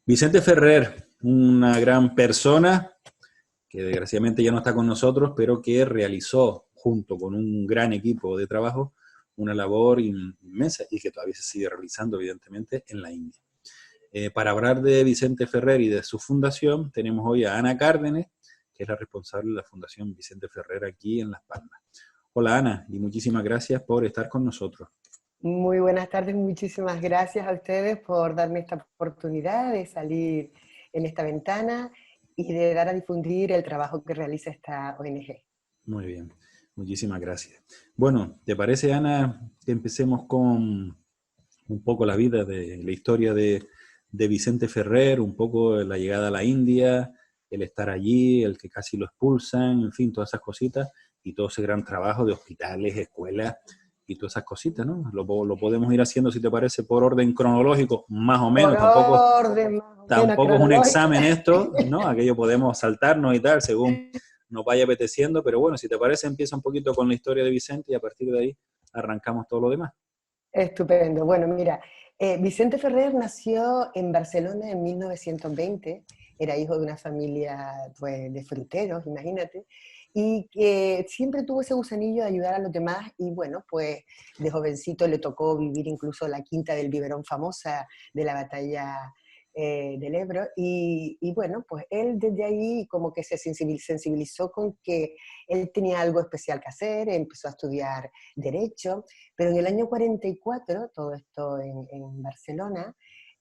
Vicente Ferrer, una gran persona que desgraciadamente ya no está con nosotros, pero que realizó junto con un gran equipo de trabajo una labor inmensa y que todavía se sigue realizando evidentemente en la India. Para hablar de Vicente Ferrer y de su fundación, tenemos hoy a Ana Cárdenas, que es la responsable de la Fundación Vicente Ferrer aquí en Las Palmas. Hola Ana, y muchísimas gracias por estar con nosotros. Muy buenas tardes, muchísimas gracias a ustedes por darme esta oportunidad de salir en esta ventana y de dar a difundir el trabajo que realiza esta ONG. Muy bien, muchísimas gracias. Bueno, ¿te parece Ana que empecemos con un poco la vida, de la historia de Vicente Ferrer, un poco la llegada a la India, el estar allí, el que casi lo expulsan, en fin, todas esas cositas y todo ese gran trabajo de hospitales, escuelas y todas esas cositas, ¿no? Lo podemos ir haciendo, si te parece, por orden cronológico, más o Por menos, orden más o menos tampoco es un cronológico. examen esto, ¿no? Aquello podemos saltarnos y tal, según nos vaya apeteciendo, pero bueno, si te parece, empieza un poquito con la historia de Vicente y a partir de ahí arrancamos todo lo demás. Estupendo. Bueno, mira, Vicente Ferrer nació en Barcelona en 1920, era hijo de una familia pues, de fruteros, imagínate, y que siempre tuvo ese gusanillo de ayudar a los demás y bueno, pues de jovencito le tocó vivir incluso la Quinta del Biberón famosa de la batalla del Ebro y bueno, pues él desde ahí como que se sensibilizó con que él tenía algo especial que hacer, empezó a estudiar Derecho, pero en el año 44, todo esto en Barcelona,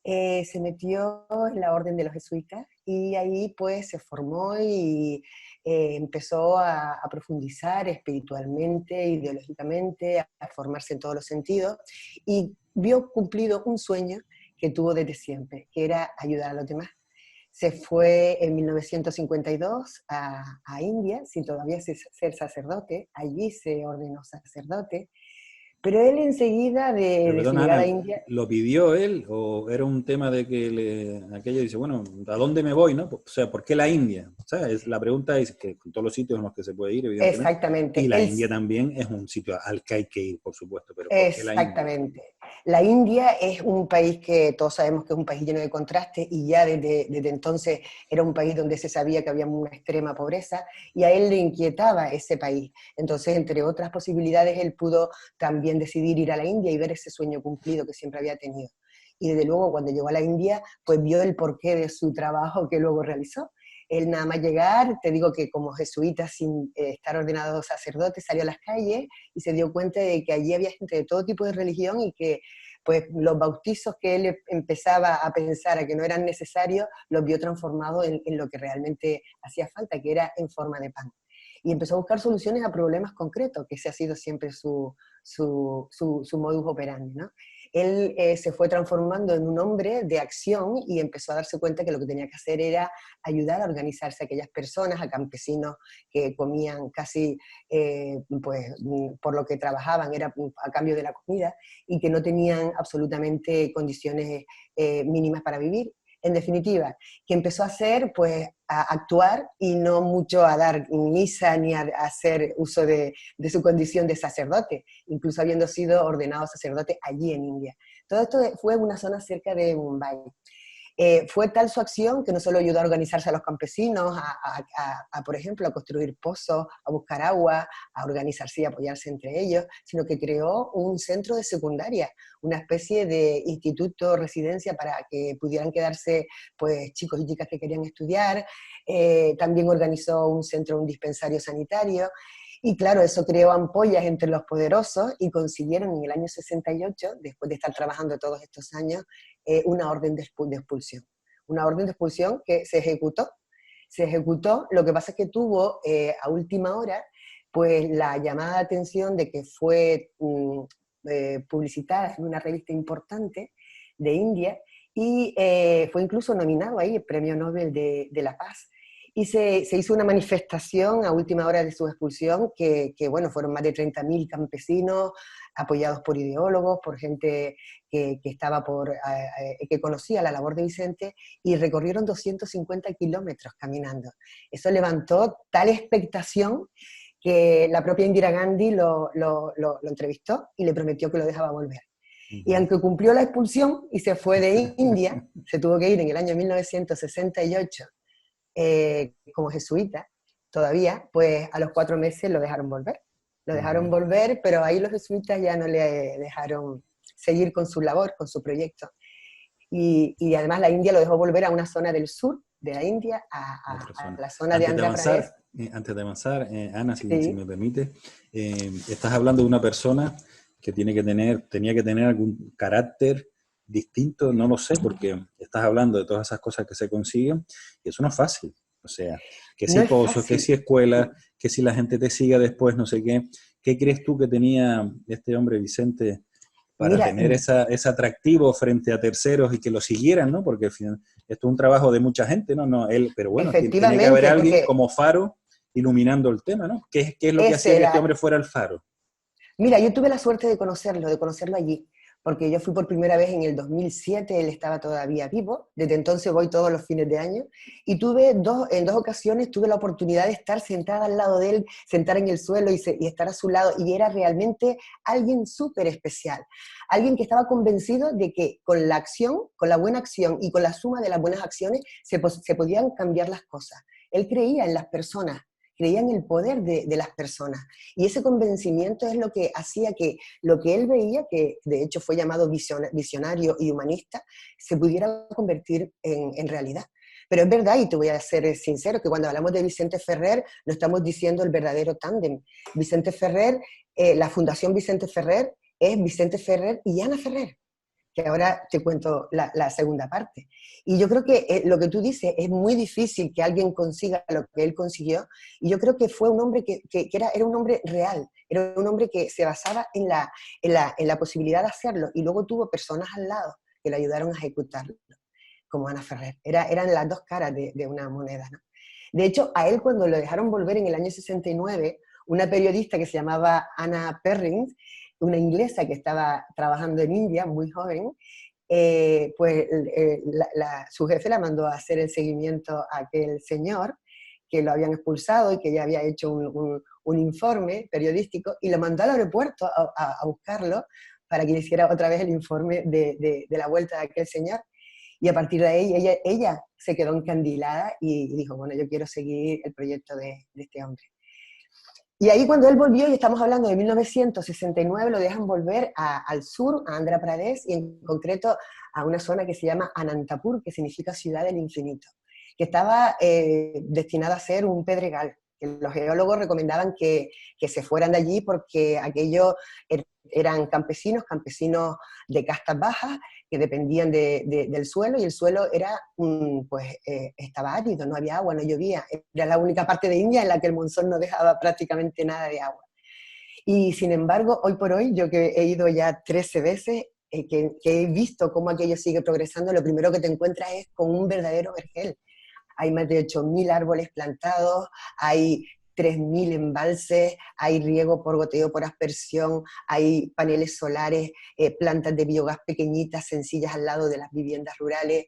se metió en la Orden de los Jesuitas y ahí pues se formó y empezó a profundizar espiritualmente, ideológicamente, a formarse en todos los sentidos y vio cumplido un sueño que tuvo desde siempre, que era ayudar a los demás. Se fue en 1952 a India, sin todavía ser sacerdote, allí se ordenó sacerdote, pero él enseguida Pero de su perdona, llegada a Ana, India, ¿lo pidió él o era un tema de que aquello dice, bueno, ¿a dónde me voy, no? O sea, ¿por qué la India? O sea, la pregunta es que con todos los sitios en los que se puede ir, evidentemente, y exactamente, la India también es un sitio al que hay que ir, por supuesto, pero ¿por qué la India? exactamente. La India es un país que todos sabemos que es un país lleno de contrastes y ya desde entonces era un país donde se sabía que había una extrema pobreza y a él le inquietaba ese país. Entonces, entre otras posibilidades, él pudo también decidir ir a la India y ver ese sueño cumplido que siempre había tenido. Y desde luego cuando llegó a la India, pues vio el porqué de su trabajo que luego realizó. Él nada más llegar, te digo que como jesuita sin estar ordenado sacerdote, salió a las calles y se dio cuenta de que allí había gente de todo tipo de religión y que pues los bautizos que él empezaba a pensar a que no eran necesarios, los vio transformados en lo que realmente hacía falta, que era en forma de pan. Y empezó a buscar soluciones a problemas concretos, que ese ha sido siempre su modus operandi, ¿no? Él se fue transformando en un hombre de acción y empezó a darse cuenta que lo que tenía que hacer era ayudar a organizarse a aquellas personas, a campesinos que comían casi pues, por lo que trabajaban, era a cambio de la comida, y que no tenían absolutamente condiciones mínimas para vivir. En definitiva, que empezó a hacer, pues, a actuar y no mucho a dar misa ni a hacer uso de su condición de sacerdote, incluso habiendo sido ordenado sacerdote allí en India. Todo esto fue en una zona cerca de Mumbai. Fue tal su acción que no solo ayudó a organizarse a los campesinos, por ejemplo, a construir pozos, a buscar agua, a organizarse y apoyarse entre ellos, sino que creó un centro de secundaria, una especie de instituto, residencia para que pudieran quedarse pues, chicos y chicas que querían estudiar. También organizó un centro, un dispensario sanitario. Y claro, eso creó ampollas entre los poderosos y consiguieron en el año 68, después de estar trabajando todos estos años, una orden de expulsión. Una orden de expulsión que se ejecutó. Se ejecutó, lo que pasa es que tuvo a última hora pues la llamada de atención de que fue publicitada en una revista importante de India y fue incluso nominado ahí el Premio Nobel de la Paz. Y se hizo una manifestación a última hora de su expulsión que bueno, fueron más de 30.000 campesinos apoyados por ideólogos, por gente que estaba que conocía la labor de Vicente y recorrieron 250 kilómetros caminando. Eso levantó tal expectación que la propia Indira Gandhi lo entrevistó y le prometió que lo dejaba volver. Y aunque cumplió la expulsión y se fue de India, se tuvo que ir en el año 1968 como jesuita, todavía, pues a los 4 meses lo dejaron volver. Lo dejaron volver, pero ahí los jesuitas ya no le dejaron seguir con su labor, con su proyecto. Y además la India lo dejó volver a una zona del sur de la India, a la zona de Andhra Pradesh. Antes de avanzar, Ana, si Sí. me permite, estás hablando de una persona que tenía que tener algún carácter distinto, no lo sé, porque estás hablando de todas esas cosas que se consiguen y eso no es fácil. O sea, que No si es pozos, que fácil. si escuela, que si la gente te siga después, no sé qué. ¿Qué crees tú que tenía este hombre Vicente para Mira, tener ese atractivo frente a terceros y que lo siguieran, ¿no? Porque al final esto es un trabajo de mucha gente, ¿no? No él, pero bueno, tiene que haber efectivamente, alguien porque como faro iluminando el tema, ¿no? ¿Qué es lo que hacía ese que este era, hombre fuera el faro? mira, yo tuve la suerte de conocerlo allí, porque yo fui por primera vez en el 2007, él estaba todavía vivo, desde entonces voy todos los fines de año, y en dos ocasiones tuve la oportunidad de estar sentada al lado de él, sentar en el suelo y estar a su lado, y era realmente alguien súper especial, alguien que estaba convencido de que con la acción, con la buena acción y con la suma de las buenas acciones se podían cambiar las cosas. Él creía en las personas, creía en el poder de las personas. Y ese convencimiento es lo que hacía que lo que él veía, que de hecho fue llamado visionario y humanista, se pudiera convertir en realidad. Pero es verdad, y te voy a ser sincero, que cuando hablamos de Vicente Ferrer, no estamos diciendo el verdadero tándem. Vicente Ferrer, la Fundación Vicente Ferrer, es Vicente Ferrer y Ana Ferrer, que ahora te cuento la segunda parte. Y yo creo que lo que tú dices es muy difícil que alguien consiga lo que él consiguió, y yo creo que fue un hombre que era un hombre real, era un hombre que se basaba en la posibilidad de hacerlo, y luego tuvo personas al lado que le ayudaron a ejecutarlo, como Ana Ferrer. Eran las dos caras de una moneda, ¿no? De hecho, a él cuando lo dejaron volver en el año 69, una periodista que se llamaba Anna Perrins, una inglesa que estaba trabajando en India, muy joven, pues su jefe la mandó a hacer el seguimiento a aquel señor que lo habían expulsado y que ya había hecho un informe periodístico, y lo mandó al aeropuerto a buscarlo para que le hiciera otra vez el informe de la vuelta de aquel señor. Y a partir de ahí ella se quedó encandilada y dijo, bueno, yo quiero seguir el proyecto de este hombre. Y ahí cuando él volvió, y estamos hablando de 1969, lo dejan volver al sur, a Andhra Pradesh, y en concreto a una zona que se llama Anantapur, que significa ciudad del infinito, que estaba destinada a ser un pedregal, que los geólogos recomendaban que se fueran de allí porque aquello eran campesinos de castas bajas que dependían del suelo, y el suelo era, pues, estaba árido, no había agua, no llovía. Era la única parte de India en la que el monzón no dejaba prácticamente nada de agua. Y sin embargo, hoy por hoy, yo que he ido ya 13 veces, que he visto cómo aquello sigue progresando, lo primero que te encuentras es con un verdadero vergel. Hay más de 8.000 árboles plantados, hay 3.000 embalses, hay riego por goteo, por aspersión, hay paneles solares, plantas de biogás pequeñitas, sencillas al lado de las viviendas rurales.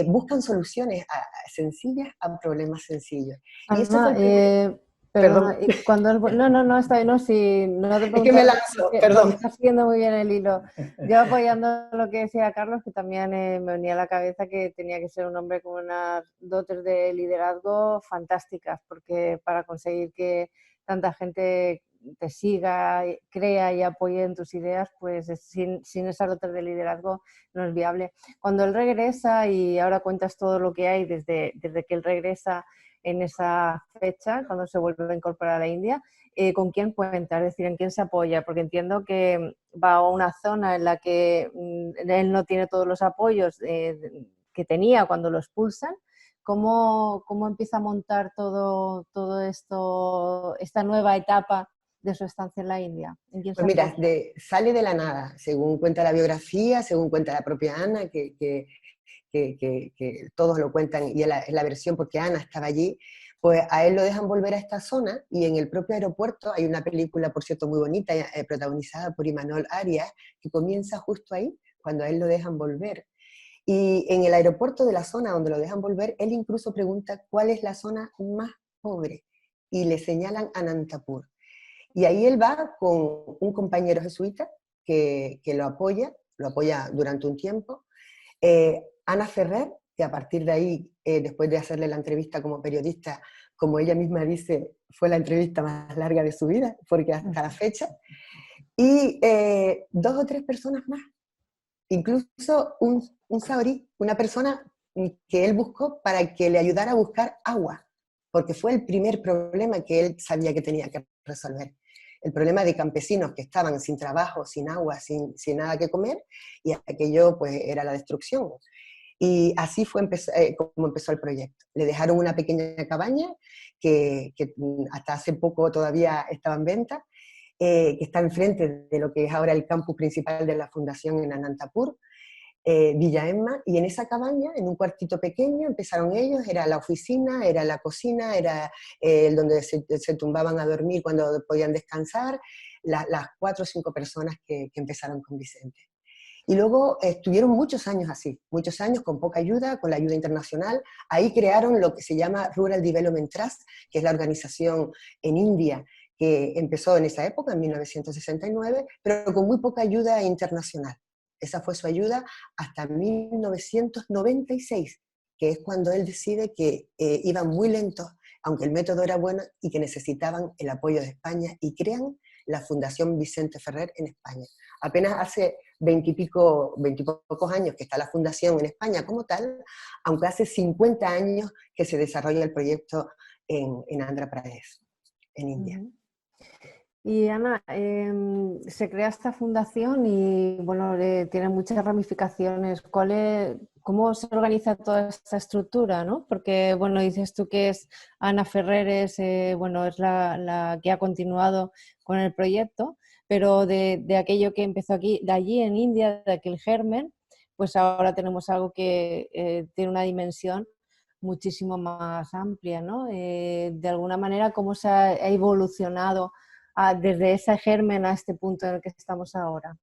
Buscan soluciones sencillas a problemas sencillos. Y ese fue Ana, el primer... Perdón, perdona, y cuando no, no, no, está bien, no, si no te es que me preguntaba lanzo, porque perdón. estás siguiendo muy bien el hilo. Yo apoyando lo que decía Carlos, que también me venía a la cabeza que tenía que ser un hombre con unas dotes de liderazgo fantásticas, porque para conseguir que tanta gente te siga, crea y apoye en tus ideas, pues sin esas dotes de liderazgo no es viable. Cuando él regresa, y ahora cuentas todo lo que hay desde que él regresa en esa fecha, cuando se vuelve a incorporar a la India, ¿con quién cuenta? Es decir, ¿en quién se apoya? Porque entiendo que va a una zona en la que él no tiene todos los apoyos que tenía cuando lo expulsan. ¿Cómo empieza a montar todo esto, esta nueva etapa de su estancia en la India? ¿En quién Pues se mira, apoya? sale de la nada, según cuenta la biografía, según cuenta la propia Ana, que todos lo cuentan, y es la versión porque Ana estaba allí. Pues a él lo dejan volver a esta zona, y en el propio aeropuerto hay una película, por cierto, muy bonita, protagonizada por Imanol Arias, que comienza justo ahí, cuando a él lo dejan volver. Y en el aeropuerto de la zona donde lo dejan volver, él incluso pregunta cuál es la zona más pobre, y le señalan Anantapur. Y ahí él va con un compañero jesuita que lo apoya, lo apoya durante un tiempo. Ana Ferrer, que a partir de ahí, después de hacerle la entrevista como periodista, como ella misma dice, fue la entrevista más larga de su vida, porque hasta la fecha, y 2 o 3 personas más, incluso un saorí, una persona que él buscó para que le ayudara a buscar agua, porque fue el primer problema que él sabía que tenía que resolver. El problema de campesinos que estaban sin trabajo, sin agua, sin nada que comer, y aquello pues era la destrucción. Y así fue como empezó el proyecto. Le dejaron una pequeña cabaña que hasta hace poco todavía estaba en venta, que está enfrente de lo que es ahora el campus principal de la fundación en Anantapur, Villa Emma, y en esa cabaña, en un cuartito pequeño, empezaron ellos, era la oficina, era la cocina, era donde se tumbaban a dormir cuando podían descansar, las 4 o 5 personas que empezaron con Vicente. Y luego estuvieron muchos años así, muchos años con poca ayuda, con la ayuda internacional. Ahí crearon lo que se llama Rural Development Trust, que es la organización en India que empezó en esa época, en 1969, pero con muy poca ayuda internacional. Esa fue su ayuda hasta 1996, que es cuando él decide que iban muy lentos, aunque el método era bueno, y que necesitaban el apoyo de España, y crean la Fundación Vicente Ferrer en España. Apenas hace 20 y pocos años que está la fundación en España como tal, aunque hace 50 años que se desarrolla el proyecto en Andhra Pradesh, en India. Y Ana, se crea esta fundación y bueno, tiene muchas ramificaciones. ¿Cómo se organiza toda esta estructura, ¿no? Porque bueno, dices tú que es Ana Ferrer, es la que ha continuado con el proyecto, pero de aquello que empezó aquí, de allí en India, de aquel germen, pues ahora tenemos algo que tiene una dimensión muchísimo más amplia, ¿no? De alguna manera, ¿cómo se ha evolucionado desde ese germen a este punto en el que estamos ahora?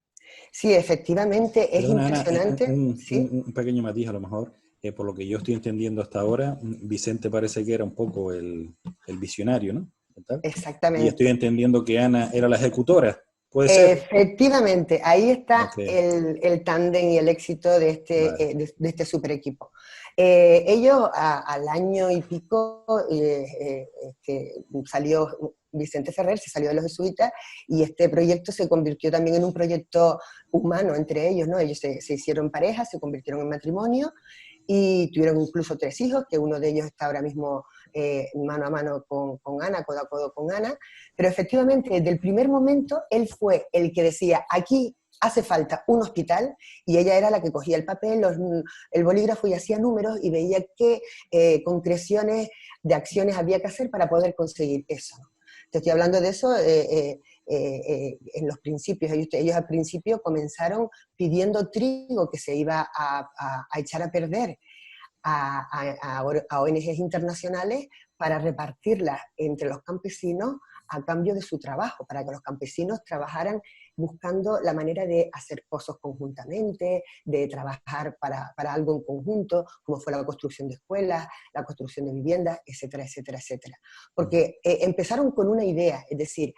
Sí, efectivamente, es Perdona, Ana, impresionante. ¿Sí? un pequeño matiz a lo mejor. Por lo que yo estoy entendiendo hasta ahora, Vicente parece que era un poco el visionario, ¿no? ¿Tal? Y estoy Exactamente. entendiendo que Ana era la ejecutora. ¿Puede ser? Efectivamente, ahí está Okay. el tándem y el éxito de Vale. este super equipo. Ellos al año y pico salió Vicente Ferrer, se salió de los jesuitas, y este proyecto se convirtió también en un proyecto humano entre ellos, ¿no? Ellos se hicieron pareja, se convirtieron en matrimonio, y tuvieron incluso 3 hijos, que uno de ellos está ahora mismo mano a mano con Ana, codo a codo con Ana, pero efectivamente desde el primer momento él fue el que decía, aquí hace falta un hospital, y ella era la que cogía el papel, el bolígrafo, y hacía números y veía qué concreciones de acciones había que hacer para poder conseguir eso. Te estoy hablando de eso en los principios. Ellos al principio comenzaron pidiendo trigo que se iba a echar a perder a ONGs internacionales para repartirlas entre los campesinos a cambio de su trabajo, para que los campesinos trabajaran buscando la manera de hacer pozos conjuntamente, de trabajar para algo en conjunto, como fue la construcción de escuelas, la construcción de viviendas, etcétera, etcétera, etcétera. Porque empezaron con una idea, es decir,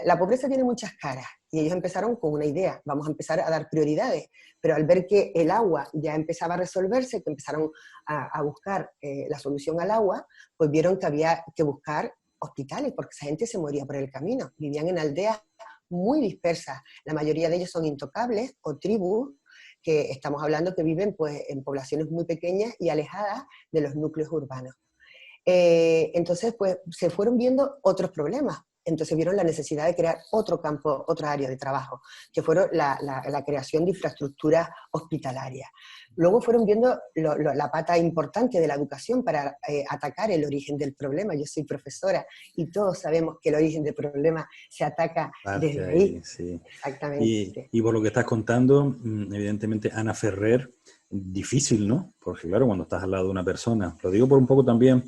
la pobreza tiene muchas caras, y ellos empezaron con una idea, vamos a empezar a dar prioridades, pero al ver que el agua ya empezaba a resolverse, que empezaron a buscar la solución al agua, pues vieron que había que buscar hospitales, porque esa gente se moría por el camino, vivían en aldeas muy dispersas, la mayoría de ellos son intocables o tribus, que estamos hablando que viven pues, en poblaciones muy pequeñas y alejadas de los núcleos urbanos. Entonces, pues se fueron viendo otros problemas. Entonces vieron la necesidad de crear otro campo, otra área de trabajo, que fueron la creación de infraestructuras hospitalarias. Luego fueron viendo la pata importante de la educación para atacar el origen del problema. Yo soy profesora y todos sabemos que el origen del problema se ataca desde ahí. Sí. Exactamente. Y por lo que estás contando, evidentemente Ana Ferrer, difícil, ¿no? Porque claro, cuando estás al lado de una persona, lo digo por un poco también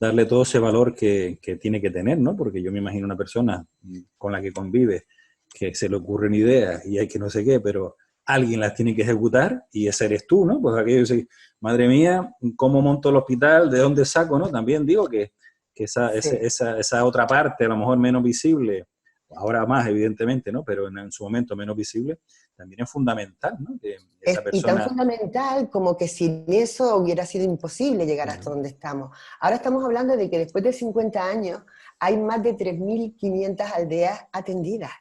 darle todo ese valor que tiene que tener, ¿no? Porque yo me imagino una persona con la que convive, que se le ocurren ideas y hay que no sé qué, pero alguien las tiene que ejecutar y ese eres tú, ¿no? Pues aquello sí, madre mía, ¿cómo monto el hospital? ¿De dónde saco? ¿No? También digo que esa otra parte, a lo mejor menos visible, ahora más evidentemente, ¿no? Pero en su momento menos visible, también es fundamental, ¿no? Que esa Y tan persona... fundamental como que sin eso hubiera sido imposible llegar hasta donde estamos. Ahora estamos hablando de que después de 50 años hay más de 3.500 aldeas atendidas.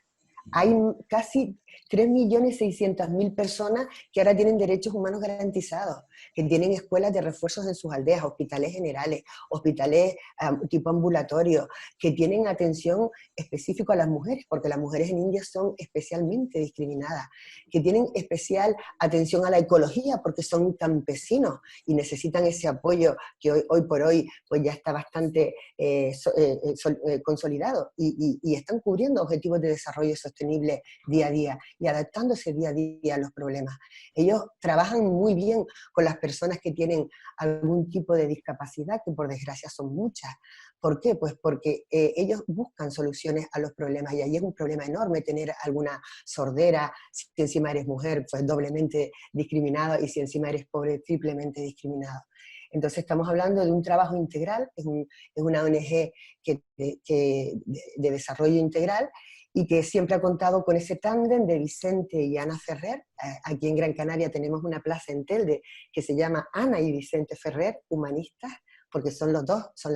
Hay casi 3.600.000 personas que ahora tienen derechos humanos garantizados, que tienen escuelas de refuerzos en sus aldeas, hospitales generales, hospitales tipo ambulatorios, que tienen atención específica a las mujeres, porque las mujeres en India son especialmente discriminadas, que tienen especial atención a la ecología, porque son campesinos y necesitan ese apoyo que hoy por hoy pues ya está bastante consolidado, y están cubriendo objetivos de desarrollo sostenible día a día y adaptándose día a día a los problemas. Ellos trabajan muy bien con las personas que tienen algún tipo de discapacidad, que por desgracia son muchas. ¿Por qué? Pues porque ellos buscan soluciones a los problemas, y ahí es un problema enorme tener alguna sordera. Si encima eres mujer, pues doblemente discriminado, y si encima eres pobre, triplemente discriminado. Entonces estamos hablando de un trabajo integral, es una ONG de desarrollo integral, y que siempre ha contado con ese tándem de Vicente y Ana Ferrer. Aquí en Gran Canaria tenemos una plaza en Telde que se llama Ana y Vicente Ferrer, humanistas, porque son los dos, son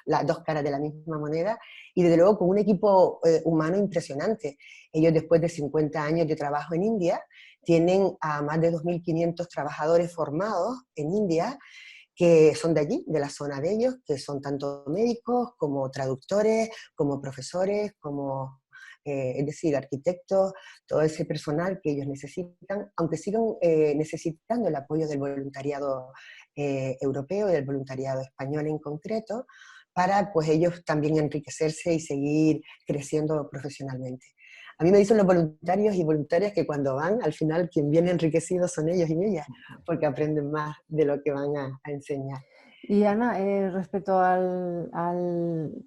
las dos caras de la misma moneda, y desde luego con un equipo humano impresionante. Ellos, después de 50 años de trabajo en India, tienen a más de 2.500 trabajadores formados en India, que son de allí, de la zona de ellos, que son tanto médicos como traductores, como profesores, como es decir, arquitectos, todo ese personal que ellos necesitan, aunque sigan necesitando el apoyo del voluntariado europeo y del voluntariado español en concreto, para pues ellos también enriquecerse y seguir creciendo profesionalmente. A mí me dicen los voluntarios y voluntarias que cuando van, al final quien viene enriquecido son ellos y ellas, porque aprenden más de lo que van a enseñar. Y Ana, respecto a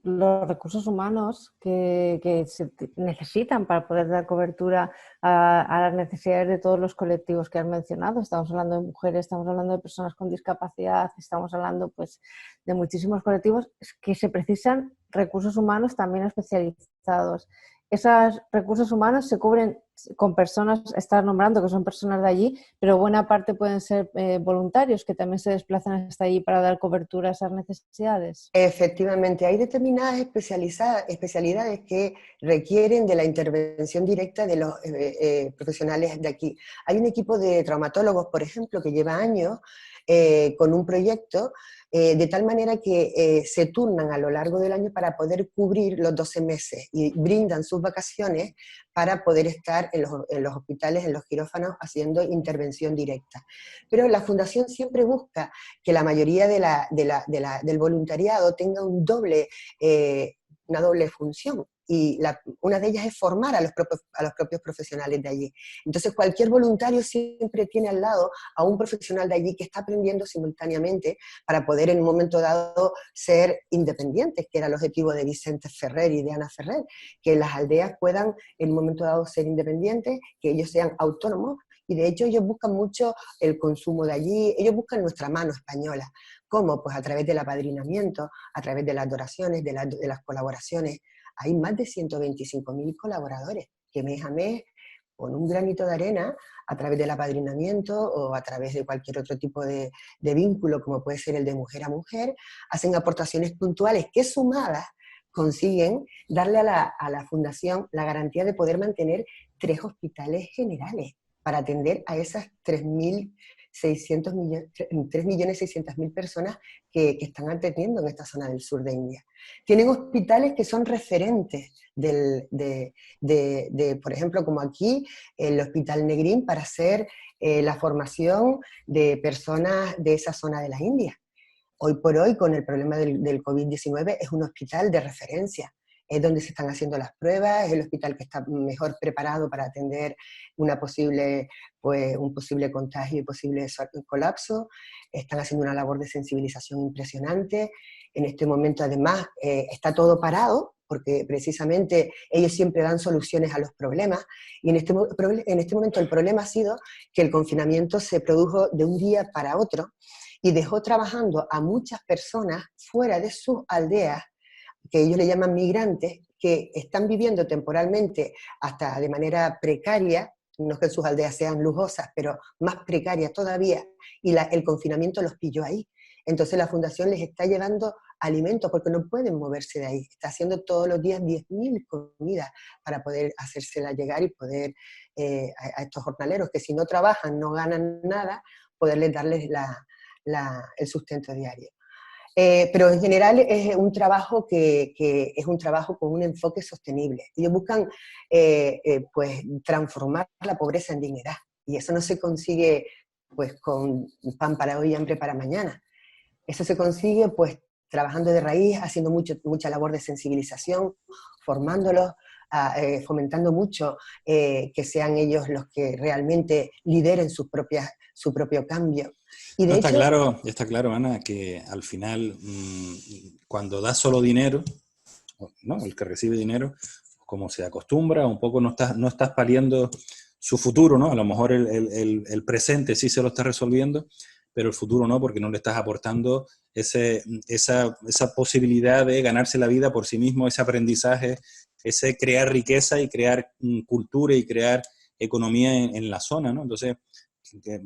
los recursos humanos que se necesitan para poder dar cobertura a las necesidades de todos los colectivos que has mencionado, estamos hablando de mujeres, estamos hablando de personas con discapacidad, estamos hablando pues, de muchísimos colectivos, que se precisan recursos humanos también especializados. Esos recursos humanos se cubren con personas, estás nombrando que son personas de allí, pero buena parte pueden ser voluntarios que también se desplazan hasta allí para dar cobertura a esas necesidades. Efectivamente, hay determinadas especialidades que requieren de la intervención directa de los profesionales de aquí. Hay un equipo de traumatólogos, por ejemplo, que lleva años con un proyecto de tal manera que se turnan a lo largo del año para poder cubrir los 12 meses y brindan sus vacaciones para poder estar en los hospitales, en los quirófanos, haciendo intervención directa. Pero la Fundación siempre busca que la mayoría del voluntariado tenga una doble función. Y una de ellas es formar a los propios profesionales de allí. Entonces cualquier voluntario siempre tiene al lado a un profesional de allí que está aprendiendo simultáneamente para poder en un momento dado ser independientes, que era el objetivo de Vicente Ferrer y de Ana Ferrer, que las aldeas puedan en un momento dado ser independientes, que ellos sean autónomos, y de hecho ellos buscan mucho el consumo de allí, ellos buscan nuestra mano española. ¿Cómo? Pues a través del apadrinamiento, a través de las donaciones, de las colaboraciones. Hay más de 125.000 colaboradores que mes a mes, con un granito de arena, a través del apadrinamiento o a través de cualquier otro tipo de vínculo, como puede ser el de mujer a mujer, hacen aportaciones puntuales que sumadas consiguen darle a la Fundación la garantía de poder mantener 3 hospitales generales para atender a esas 3.600.000 personas que están atendiendo en esta zona del sur de India. Tienen hospitales que son referentes por ejemplo, como aquí, el Hospital Negrín, para hacer la formación de personas de esa zona de la India. Hoy por hoy, con el problema del COVID-19, es un hospital de referencia. Es donde se están haciendo las pruebas, es el hospital que está mejor preparado para atender un posible contagio y posible colapso. Están haciendo una labor de sensibilización impresionante. En este momento, además, está todo parado, porque precisamente ellos siempre dan soluciones a los problemas, y en este momento el problema ha sido que el confinamiento se produjo de un día para otro y dejó trabajando a muchas personas fuera de sus aldeas, que ellos le llaman migrantes, que están viviendo temporalmente hasta de manera precaria, no es que sus aldeas sean lujosas, pero más precarias todavía, y el confinamiento los pilló ahí. Entonces la fundación les está llevando alimentos porque no pueden moverse de ahí. Está haciendo todos los días 10.000 comidas para poder hacérselas llegar y poder a estos jornaleros que si no trabajan, no ganan nada, poderles darles el sustento diario. Pero en general es un trabajo que es un trabajo con un enfoque sostenible. Ellos buscan pues, transformar la pobreza en dignidad. Y eso no se consigue pues, con pan para hoy y hambre para mañana. Eso se consigue pues, trabajando de raíz, haciendo mucha labor de sensibilización, formándolos, fomentando mucho que sean ellos los que realmente lideren su propio cambio. Y No, de hecho, está claro, Ana, que al final, cuando das solo dinero, ¿no? El que recibe dinero, como se acostumbra, un poco no estás paliando su futuro, ¿no? A lo mejor el presente sí se lo está resolviendo, pero el futuro no, porque no le estás aportando esa posibilidad de ganarse la vida por sí mismo, ese aprendizaje, ese crear riqueza y crear cultura y crear economía en la zona, ¿no? Entonces,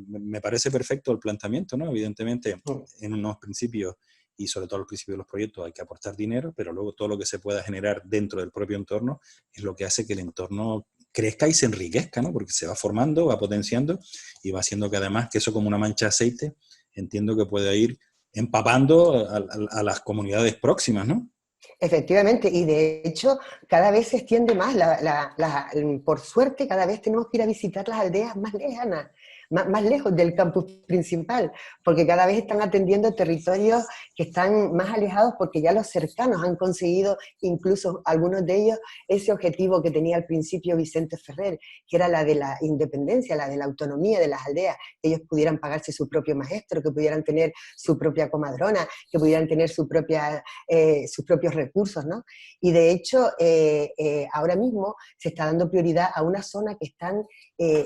me parece perfecto el planteamiento, ¿no? Evidentemente, en unos principios y sobre todo al principio de los proyectos hay que aportar dinero, pero luego todo lo que se pueda generar dentro del propio entorno es lo que hace que el entorno crezca y se enriquezca, ¿no? Porque se va formando, va potenciando y va haciendo que además, que eso como una mancha de aceite, entiendo que puede ir empapando a las comunidades próximas, ¿no? efectivamente, y de hecho cada vez se extiende más, por suerte cada vez tenemos que ir a visitar las aldeas más lejanas, más lejos del campus principal, porque cada vez están atendiendo territorios que están más alejados porque ya los cercanos han conseguido, incluso algunos de ellos, ese objetivo que tenía al principio Vicente Ferrer, que era la de la independencia, la de la autonomía de las aldeas, que ellos pudieran pagarse su propio maestro, que pudieran tener su propia comadrona, que pudieran tener sus propios recursos, ¿no? Y de hecho, ahora mismo se está dando prioridad a una zona que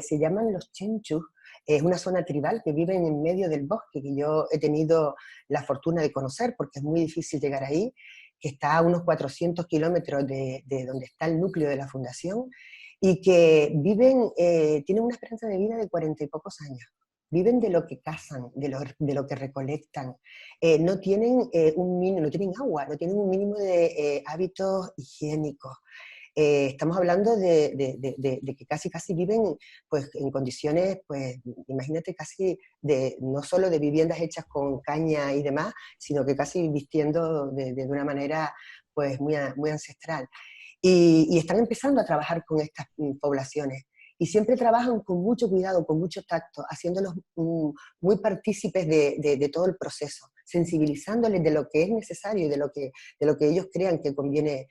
se llaman los chenchus. Es una zona tribal que viven en medio del bosque, que yo he tenido la fortuna de conocer, porque es muy difícil llegar ahí, que está a unos 400 kilómetros de donde está el núcleo de la fundación, y que tienen una esperanza de vida de 40 y pocos años. Viven de lo que cazan, de lo que recolectan. No tienen no tienen agua, no tienen un mínimo de hábitos higiénicos. Estamos hablando de que casi viven pues, en condiciones, pues imagínate casi no solo de viviendas hechas con caña y demás, sino que casi vistiendo de una manera pues, muy ancestral. Y están empezando a trabajar con estas poblaciones. Y siempre trabajan con mucho cuidado, con mucho tacto, haciéndolos muy partícipes de todo el proceso, sensibilizándoles de lo que es necesario y de lo que ellos crean que conviene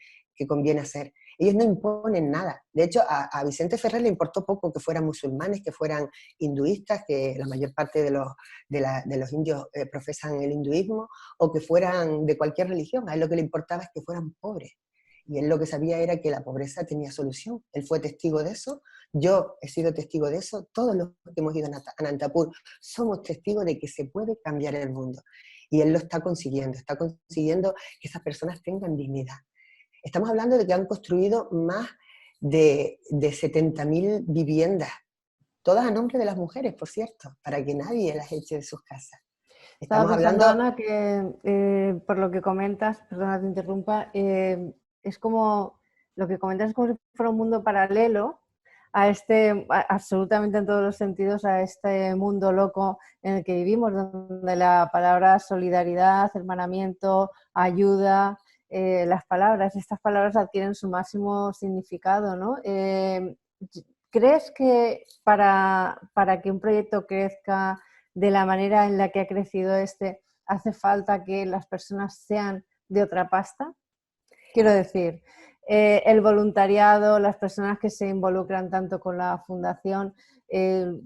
hacer. Ellos no imponen nada. De hecho, a Vicente Ferrer le importó poco que fueran musulmanes, que fueran hinduistas, que la mayor parte de los indios profesan el hinduismo, o que fueran de cualquier religión. A él lo que le importaba es que fueran pobres. Y él lo que sabía era que la pobreza tenía solución. Él fue testigo de eso, yo he sido testigo de eso, todos los que hemos ido a Nantapur somos testigos de que se puede cambiar el mundo. Y él lo está consiguiendo que esas personas tengan dignidad. Estamos hablando de que han construido más de 70.000 viviendas, todas a nombre de las mujeres, por cierto, para que nadie las eche de sus casas. Estaba Estamos pensando, hablando... Ana, que por lo que comentas, perdona te interrumpa, es como, lo que comentas es como si fuera un mundo paralelo absolutamente en todos los sentidos, a este mundo loco en el que vivimos, donde la palabra solidaridad, hermanamiento, ayuda, estas palabras adquieren su máximo significado, ¿no? ¿Crees que para que un proyecto crezca de la manera en la que ha crecido hace falta que las personas sean de otra pasta? Quiero decir, el voluntariado, las personas que se involucran tanto con la fundación,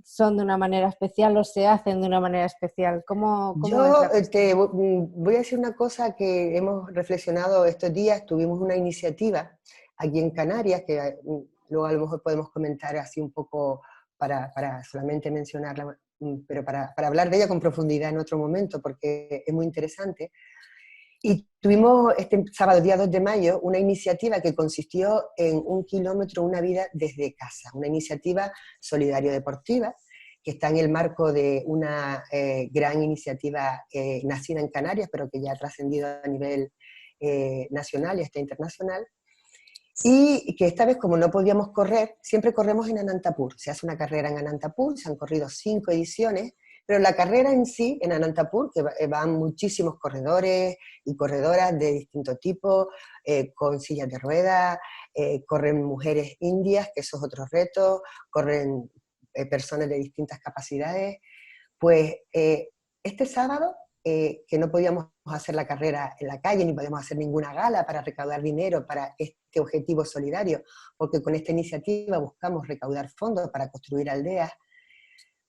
son de una manera especial o se hacen de una manera especial. ¿Cómo Yo es voy a decir una cosa que hemos reflexionado estos días. Tuvimos una iniciativa aquí en Canarias, que luego a lo mejor podemos comentar así un poco para solamente mencionarla, pero para hablar de ella con profundidad en otro momento, porque es muy interesante. Y tuvimos este sábado, día 2 de mayo, una iniciativa que consistió en 1 kilómetro, una vida desde casa, una iniciativa solidario-deportiva que está en el marco de una gran iniciativa nacida en Canarias, pero que ya ha trascendido a nivel nacional y hasta internacional, y que esta vez, como no podíamos correr, siempre corremos en Anantapur. Se hace una carrera en Anantapur, se han corrido 5 ediciones, pero la carrera en sí, en Anantapur, que van muchísimos corredores y corredoras de distinto tipo, con sillas de ruedas, corren mujeres indias, que eso es otro reto, corren personas de distintas capacidades. Pues este sábado, que no podíamos hacer la carrera en la calle, ni podíamos hacer ninguna gala para recaudar dinero para este objetivo solidario, porque con esta iniciativa buscamos recaudar fondos para construir aldeas,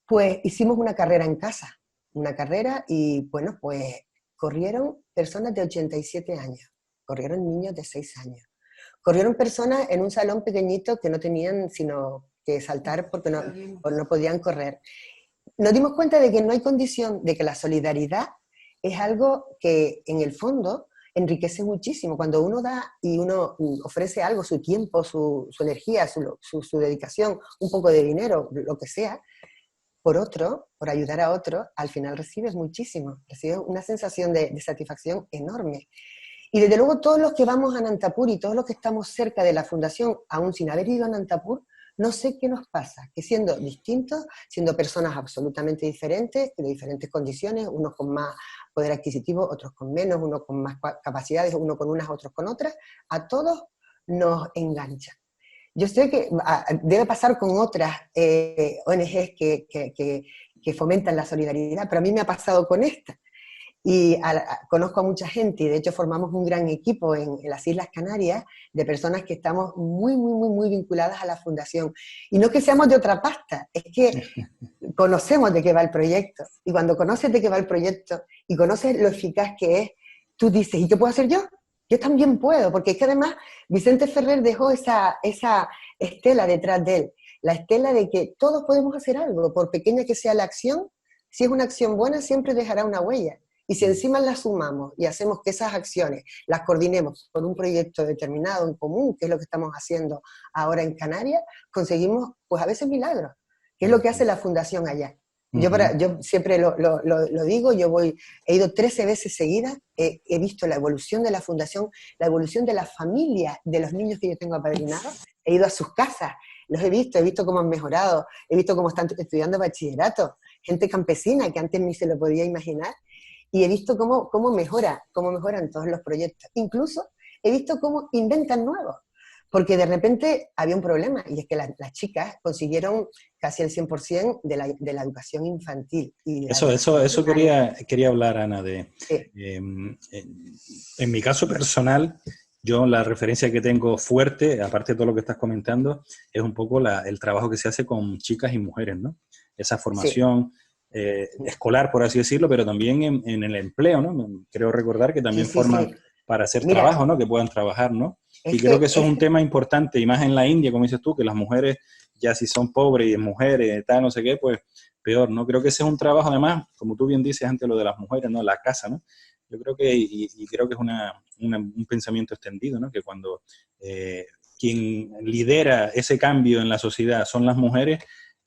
pues hicimos una carrera en casa, una carrera y bueno, pues corrieron personas de 87 años, corrieron niños de 6 años, corrieron personas en un salón pequeñito que no tenían sino que saltar porque no podían correr. Nos dimos cuenta de que no hay condición, de que la solidaridad es algo que en el fondo enriquece muchísimo. Cuando uno da y uno ofrece algo, su tiempo, su energía, su dedicación, un poco de dinero, lo que sea, por otro, por ayudar a otro, al final recibes muchísimo, recibes una sensación de satisfacción enorme. Y desde luego todos los que vamos a Anantapur y todos los que estamos cerca de la fundación, aún sin haber ido a Anantapur, no sé qué nos pasa, que siendo distintos, siendo personas absolutamente diferentes, de diferentes condiciones, unos con más poder adquisitivo, otros con menos, unos con más capacidades, unos con unas, otros con otras, a todos nos engancha. Yo sé que debe pasar con otras ONGs que fomentan la solidaridad, pero a mí me ha pasado con esta. Y conozco a mucha gente y de hecho formamos un gran equipo en las Islas Canarias de personas que estamos muy vinculadas a la fundación. Y no que seamos de otra pasta, es que conocemos de qué va el proyecto. Y cuando conoces de qué va el proyecto y conoces lo eficaz que es, tú dices, ¿y qué puedo hacer yo? Yo también puedo, porque es que además Vicente Ferrer dejó esa estela detrás de él, la estela de que todos podemos hacer algo, por pequeña que sea la acción, si es una acción buena siempre dejará una huella. Y si encima las sumamos y hacemos que esas acciones las coordinemos con un proyecto determinado en común, que es lo que estamos haciendo ahora en Canarias, conseguimos pues a veces milagros, que es lo que hace la fundación allá. Yo siempre lo digo, he ido 13 veces seguidas, he visto la evolución de la fundación, la evolución de la familia de los niños que yo tengo apadrinados, he ido a sus casas, los he visto cómo han mejorado, he visto cómo están estudiando bachillerato, gente campesina que antes ni se lo podía imaginar, y he visto cómo mejoran todos los proyectos. Incluso he visto cómo inventan nuevos, porque de repente había un problema, y es que las chicas consiguieron casi el 100% de la educación infantil. Y Eso quería hablar, Ana, de... Sí. En mi caso personal, yo la referencia que tengo fuerte, aparte de todo lo que estás comentando, es un poco el trabajo que se hace con chicas y mujeres, ¿no? Esa formación... Sí. Escolar, por así decirlo, pero también en el empleo, ¿no? Creo recordar que también forman para hacer trabajo, ¿no? Que puedan trabajar, ¿no? Y creo que eso es un tema importante, y más en la India, como dices tú, que las mujeres, ya si son pobres y mujeres, tal, no sé qué, pues peor, ¿no? Creo que ese es un trabajo, además, como tú bien dices antes, lo de las mujeres, ¿no? La casa, ¿no? Yo creo que, y creo que es un pensamiento extendido, ¿no? Que cuando quien lidera ese cambio en la sociedad son las mujeres,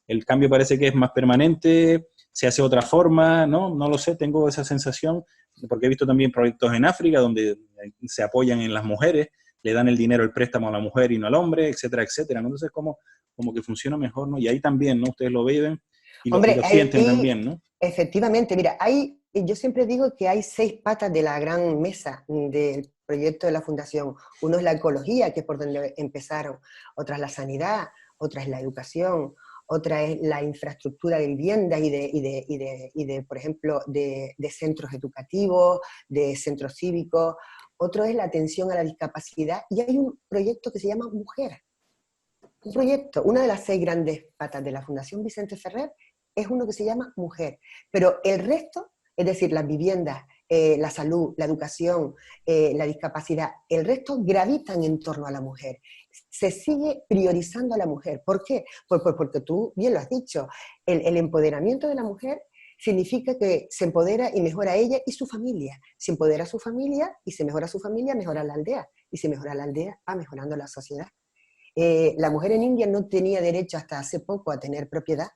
el cambio parece que es más permanente, se hace de otra forma, ¿no? No lo sé, tengo esa sensación, porque he visto también proyectos en África donde se apoyan en las mujeres, le dan el dinero, el préstamo a la mujer y no al hombre, etcétera, etcétera, ¿no? Entonces como que funciona mejor, ¿no? Y ahí también, ¿no? Ustedes lo viven y lo sienten también, ¿no? Efectivamente, mira, yo siempre digo que hay 6 patas de la gran mesa del proyecto de la Fundación. Uno es la ecología, que es por donde empezaron, otra es la sanidad, otra es la educación, otra es la infraestructura de viviendas y de por ejemplo, de centros educativos, de centros cívicos, otro es la atención a la discapacidad, y hay un proyecto que se llama Mujer. Un proyecto, una de las 6 grandes patas de la Fundación Vicente Ferrer, es uno que se llama Mujer, pero el resto, es decir, las viviendas, la salud, la educación, la discapacidad, el resto gravitan en torno a la mujer. Se sigue priorizando a la mujer. ¿Por qué? Pues porque tú bien lo has dicho, el empoderamiento de la mujer significa que se empodera y mejora ella y su familia. Se empodera su familia y se mejora su familia, mejora la aldea. Y si mejora la aldea, va mejorando la sociedad. La mujer en India no tenía derecho hasta hace poco a tener propiedad,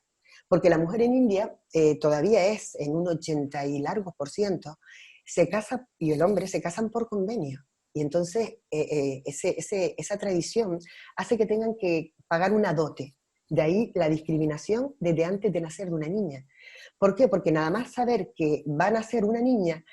porque la mujer en India todavía es en un 80 y largos %, se casa, y el hombre se casan por convenio. Y entonces esa tradición hace que tengan que pagar una dote. De ahí la discriminación desde antes de nacer de una niña. ¿Por qué? Porque nada más saber que va a nacer una niña,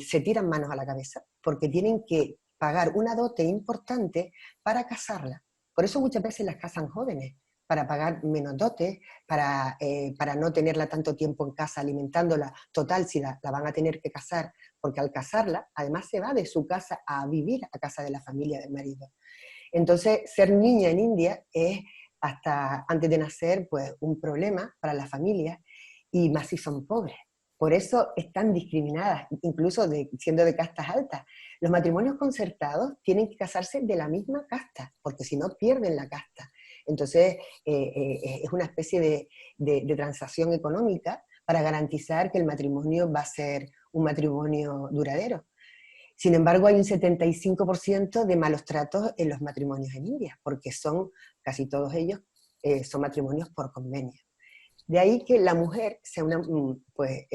se tiran manos a la cabeza, porque tienen que pagar una dote importante para casarla. Por eso muchas veces las casan jóvenes, para pagar menos dotes, para no tenerla tanto tiempo en casa alimentándola. Total, si la van a tener que casar, porque al casarla, además se va de su casa a vivir a casa de la familia del marido. Entonces, ser niña en India es, hasta antes de nacer, pues un problema para las familias, y más si son pobres. Por eso están discriminadas, incluso siendo de castas altas. Los matrimonios concertados tienen que casarse de la misma casta, porque si no pierden la casta. Entonces, es una especie de transacción económica para garantizar que el matrimonio va a ser un matrimonio duradero. Sin embargo, hay un 75% de malos tratos en los matrimonios en India, porque casi todos ellos son matrimonios por convenio. De ahí que la mujer sea una, pues,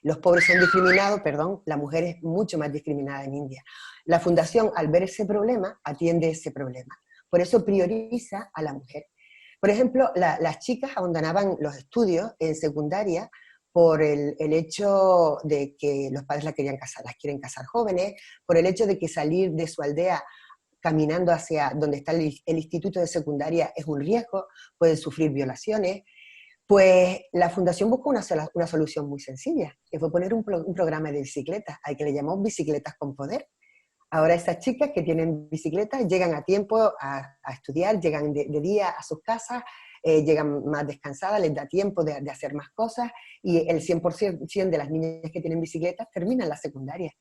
los pobres son discriminados, la mujer es mucho más discriminada en India. La fundación, al ver ese problema, atiende ese problema. Por eso prioriza a la mujer. Por ejemplo, las chicas abandonaban los estudios en secundaria por el hecho de que los padres las quieren casar jóvenes, por el hecho de que salir de su aldea caminando hacia donde está el instituto de secundaria es un riesgo, pueden sufrir violaciones. Pues la fundación buscó una solución muy sencilla, que fue poner un programa de bicicletas, al que le llamamos Bicicletas con Poder. Ahora esas chicas que tienen bicicletas llegan a tiempo a estudiar, llegan de día a sus casas, llegan más descansadas, les da tiempo de hacer más cosas, y el 100% de las niñas que tienen bicicletas terminan la secundaria.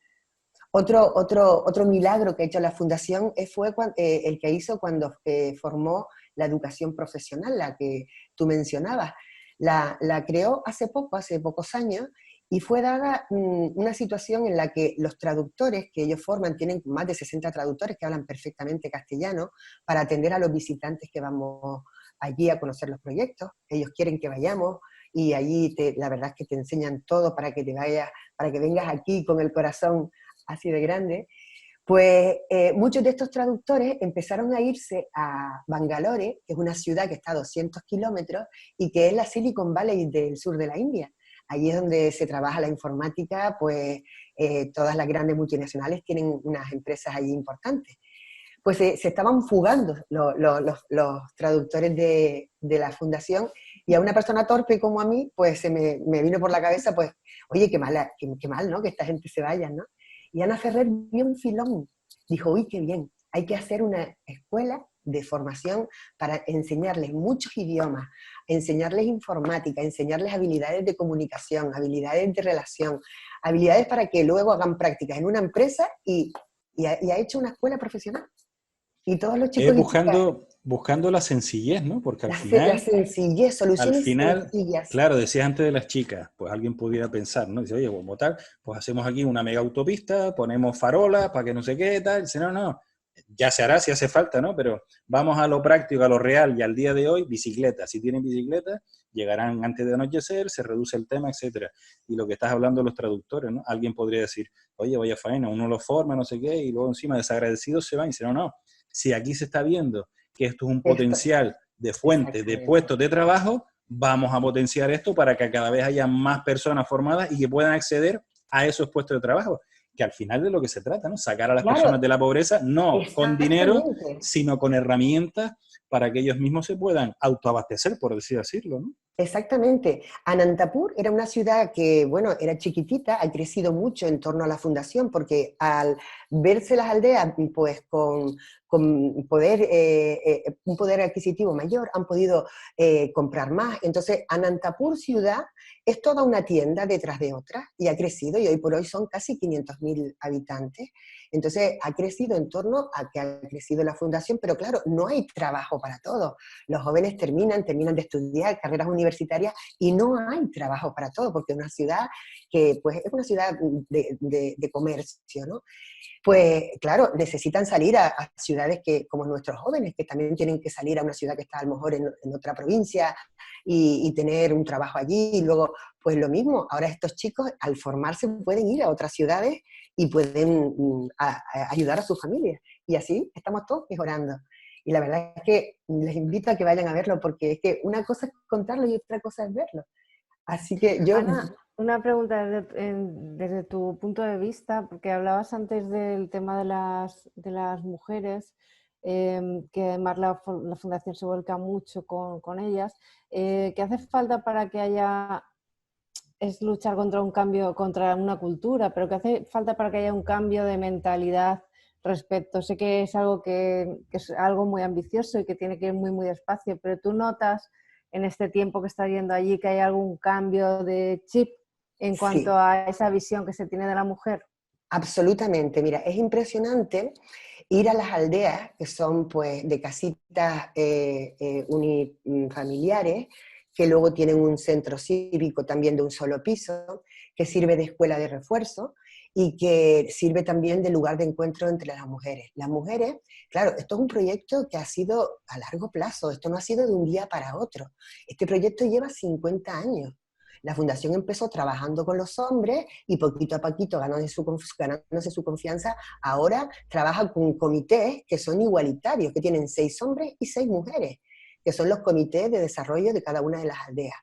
Otro milagro que ha hecho la Fundación fue el que hizo cuando formó la educación profesional, la que tú mencionabas. La creó hace pocos años, y fue dada una situación en la que los traductores que ellos forman, tienen más de 60 traductores que hablan perfectamente castellano para atender a los visitantes que vamos allí a conocer los proyectos. Ellos quieren que vayamos, y allí la verdad es que te enseñan todo para que vengas aquí con el corazón así de grande. Pues muchos de estos traductores empezaron a irse a Bangalore, que es una ciudad que está a 200 kilómetros y que es la Silicon Valley del sur de la India. Allí es donde se trabaja la informática, pues todas las grandes multinacionales tienen unas empresas allí importantes. Pues se estaban fugando los traductores de la fundación, y a una persona torpe como a mí, pues se me vino por la cabeza, pues, oye, qué mal, ¿no? Que esta gente se vaya, ¿no? Y Ana Ferrer vio un filón, dijo, uy, qué bien, hay que hacer una escuela de formación para enseñarles muchos idiomas, enseñarles informática, enseñarles habilidades de comunicación, habilidades de relación, habilidades para que luego hagan prácticas en una empresa, y ha hecho una escuela profesional. Y todos los chicos buscando la sencillez, ¿no? Porque la sencillez, soluciones sencillas. claro, decías antes de las chicas, pues alguien pudiera pensar, ¿no? Dice, oye, como tal, pues hacemos aquí una mega autopista, ponemos farolas para que no sé qué, tal. Dice, no, ya se hará si hace falta, ¿no? Pero vamos a lo práctico, a lo real, y al día de hoy, bicicletas. Si tienen bicicletas, llegarán antes de anochecer, se reduce el tema, etcétera. Y lo que estás hablando de los traductores, ¿no? Alguien podría decir, oye, vaya faena, uno lo forma, no sé qué, y luego encima desagradecidos se van, y dicen, no, si aquí se está viendo que esto es un potencial de fuente, de puestos de trabajo, vamos a potenciar esto para que cada vez haya más personas formadas y que puedan acceder a esos puestos de trabajo, que al final de lo que se trata, ¿no? Sacar a las personas de la pobreza, no con dinero, sino con herramientas para que ellos mismos se puedan autoabastecer, por decirlo, ¿no? Exactamente. Anantapur era una ciudad que, bueno, era chiquitita, ha crecido mucho en torno a la fundación, porque al verse las aldeas pues con poder, un poder adquisitivo mayor, han podido comprar más. Entonces, Anantapur ciudad es toda una tienda detrás de otra, y ha crecido, y hoy por hoy son casi 500.000 habitantes. Entonces, ha crecido en torno a que ha crecido la fundación, pero claro, no hay trabajo para todos. Los jóvenes terminan de estudiar carreras universitarias y no hay trabajo para todos, porque es una ciudad que pues, es una ciudad de comercio, ¿no? Pues claro, necesitan salir a ciudades que, como nuestros jóvenes, que también tienen que salir a una ciudad que está a lo mejor en otra provincia y tener un trabajo allí. Y luego, pues lo mismo, ahora estos chicos al formarse pueden ir a otras ciudades y pueden ayudar a sus familias. Y así estamos todos mejorando. Y la verdad es que les invito a que vayan a verlo, porque es que una cosa es contarlo y otra cosa es verlo. Así que yo... Ana, una pregunta desde tu punto de vista, porque hablabas antes del tema de las mujeres, que además la Fundación se vuelca mucho con ellas. ¿Qué hace falta para que haya, es luchar contra un cambio, contra una cultura, pero qué hace falta para que haya un cambio de mentalidad respecto? Sé que es algo que es algo muy ambicioso y que tiene que ir muy, muy despacio, pero tú notas en este tiempo que estás yendo allí que hay algún cambio de chip en cuanto Sí. a esa visión que se tiene de la mujer. Absolutamente, mira, es impresionante ir a las aldeas, que son pues de casitas unifamiliares, que luego tienen un centro cívico también de un solo piso, que sirve de escuela de refuerzo y que sirve también de lugar de encuentro entre las mujeres. Las mujeres, claro, esto es un proyecto que ha sido a largo plazo, esto no ha sido de un día para otro. Este proyecto lleva 50 años. La fundación empezó trabajando con los hombres y poquito a poquito, ganándose su confianza, ahora trabaja con comités que son igualitarios, que tienen 6 hombres y 6 mujeres, que son los comités de desarrollo de cada una de las aldeas.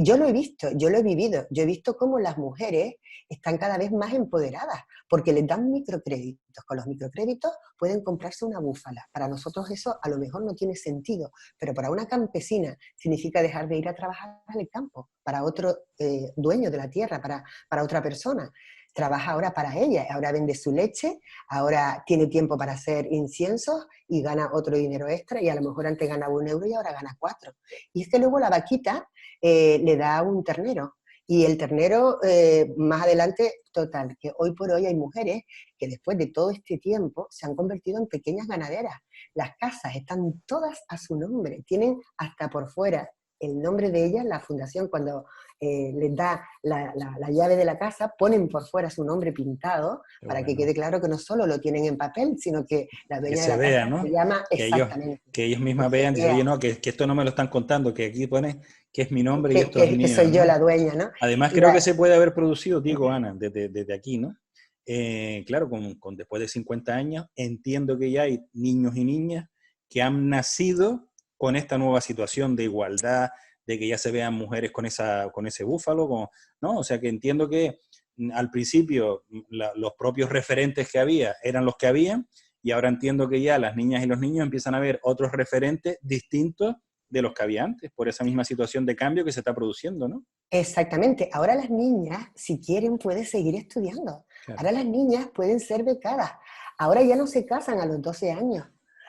Yo lo he visto, yo lo he vivido, yo he visto cómo las mujeres están cada vez más empoderadas, porque les dan microcréditos. Con los microcréditos pueden comprarse una búfala. Para nosotros eso a lo mejor no tiene sentido, pero para una campesina significa dejar de ir a trabajar en el campo, para otro dueño de la tierra, para otra persona. Trabaja ahora para ella, ahora vende su leche, ahora tiene tiempo para hacer inciensos y gana otro dinero extra, y a lo mejor antes ganaba 1 euro y ahora gana 4. Y es que luego la vaquita le da un ternero. Y el ternero, más adelante, total, que hoy por hoy hay mujeres que después de todo este tiempo se han convertido en pequeñas ganaderas. Las casas están todas a su nombre, tienen hasta por fuera el nombre de ellas. La fundación, cuando les da la llave de la casa, ponen por fuera su nombre pintado. Qué para bueno. Que quede claro que no solo lo tienen en papel, sino que la dueña de la vea, casa ¿no? se llama exactamente. Que ellos mismas vean, dicen, oye, no, que esto no me lo están contando, que aquí pone que es mi nombre y esto es mío. Que soy yo, ¿no? La dueña, ¿no? Además, creo que se puede haber producido, digo, Ana, desde aquí, ¿no? Claro, después de 50 años, entiendo que ya hay niños y niñas que han nacido con esta nueva situación de igualdad, de que ya se vean mujeres con ese búfalo, ¿no? O sea, que entiendo que al principio los propios referentes que había eran los que habían, y ahora entiendo que ya las niñas y los niños empiezan a ver otros referentes distintos de los que había antes, por esa misma situación de cambio que se está produciendo, ¿no? Exactamente. Ahora las niñas, si quieren, pueden seguir estudiando. Claro. Ahora las niñas pueden ser becadas. Ahora ya no se casan a los 12 años.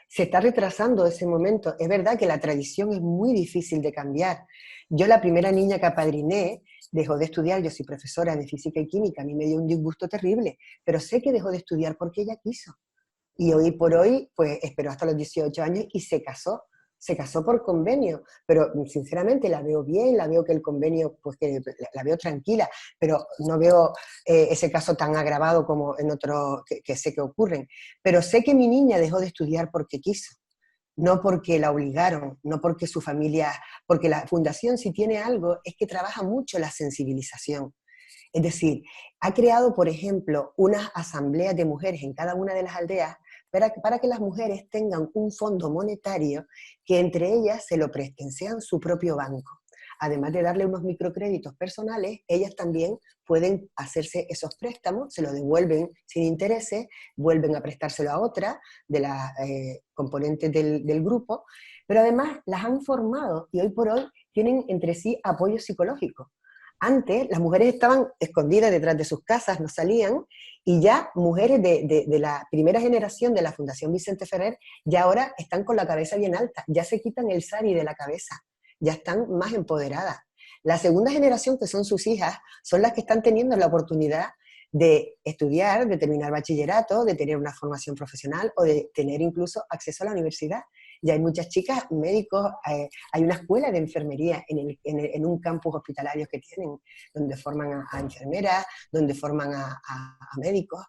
Se está retrasando ese momento. Es verdad que la tradición es muy difícil de cambiar. Yo, la primera niña que apadriné, dejó de estudiar. Yo soy profesora de física y química. A mí me dio un disgusto terrible, pero sé que dejó de estudiar porque ella quiso. Y hoy por hoy, pues esperó hasta los 18 años y se casó. Se casó por convenio, pero sinceramente la veo bien, la veo que el convenio, pues que la veo tranquila, pero no veo ese caso tan agravado como en otros que sé que ocurren. Pero sé que mi niña dejó de estudiar porque quiso, no porque la obligaron, no porque su familia, porque la fundación, si tiene algo, es que trabaja mucho la sensibilización. Es decir, ha creado, por ejemplo, unas asambleas de mujeres en cada una de las aldeas para que las mujeres tengan un fondo monetario que entre ellas se lo presten, sean su propio banco. Además de darle unos microcréditos personales, ellas también pueden hacerse esos préstamos, se lo devuelven sin intereses, vuelven a prestárselo a otra de las componentes del grupo, pero además las han formado y hoy por hoy tienen entre sí apoyo psicológico. Antes las mujeres estaban escondidas detrás de sus casas, no salían, y ya mujeres de la primera generación de la Fundación Vicente Ferrer ya ahora están con la cabeza bien alta, ya se quitan el sari de la cabeza, ya están más empoderadas. La segunda generación, que son sus hijas, son las que están teniendo la oportunidad de estudiar, de terminar bachillerato, de tener una formación profesional o de tener incluso acceso a la universidad. Ya hay muchas chicas médicos, hay una escuela de enfermería en un campus hospitalario que tienen, donde forman a enfermeras, donde forman a médicos.